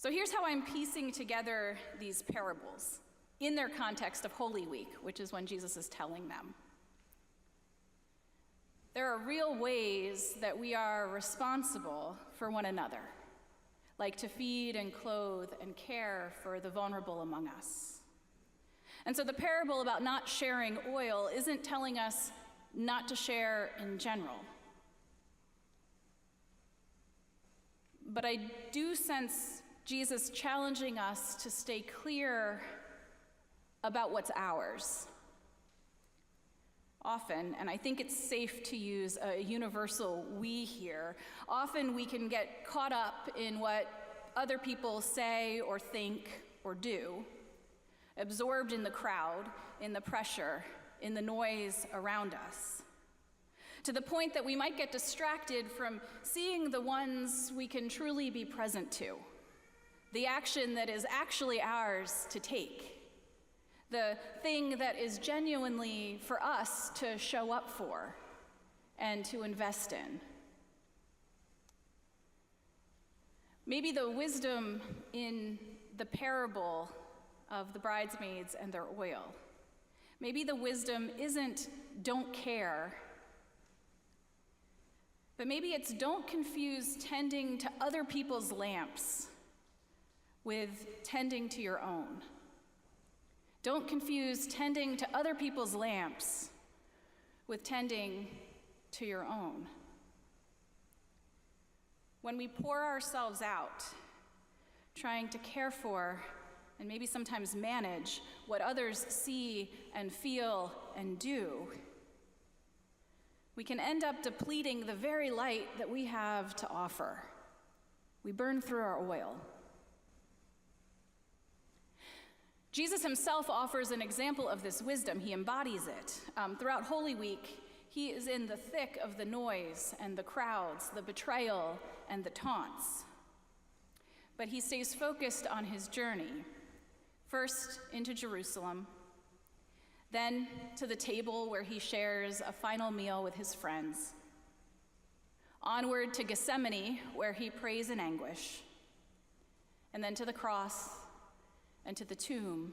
So here's how I'm piecing together these parables in their context of Holy Week, which is when Jesus is telling them. There are real ways that we are responsible for one another, like to feed and clothe and care for the vulnerable among us. And so the parable about not sharing oil isn't telling us not to share in general. But I do sense Jesus challenging us to stay clear about what's ours. Often, and I think it's safe to use a universal we here, often we can get caught up in what other people say or think or do, absorbed in the crowd, in the pressure, in the noise around us, to the point that we might get distracted from seeing the ones we can truly be present to, the action that is actually ours to take, the thing that is genuinely for us to show up for and to invest in. Maybe the wisdom in the parable of the bridesmaids and their oil, maybe the wisdom isn't don't care, but maybe it's don't confuse tending to other people's lamps with tending to your own. Don't confuse tending to other people's lamps with tending to your own. When we pour ourselves out, trying to care for and maybe sometimes manage what others see and feel and do, we can end up depleting the very light that we have to offer. We burn through our oil. Jesus himself offers an example of this wisdom. He embodies it. Throughout Holy Week, he is in the thick of the noise and the crowds, the betrayal and the taunts. But he stays focused on his journey, first into Jerusalem, then to the table where he shares a final meal with his friends, onward to Gethsemane, where he prays in anguish, and then to the cross, and to the tomb,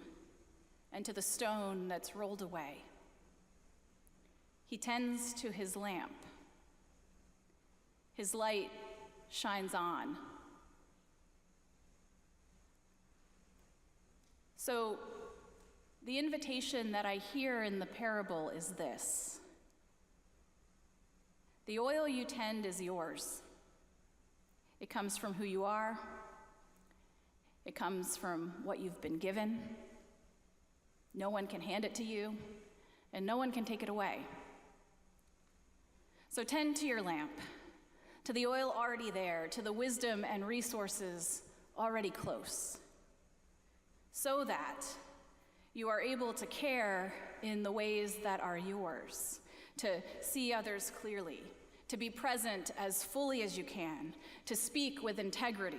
and to the stone that's rolled away. He tends to his lamp. His light shines on. So, the invitation that I hear in the parable is this: the oil you tend is yours. It comes from who you are. It comes from what you've been given. No one can hand it to you, and no one can take it away. So tend to your lamp, to the oil already there, to the wisdom and resources already close, so that you are able to care in the ways that are yours, to see others clearly, to be present as fully as you can, to speak with integrity,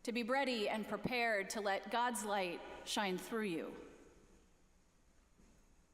to be ready and prepared to let God's light shine through you.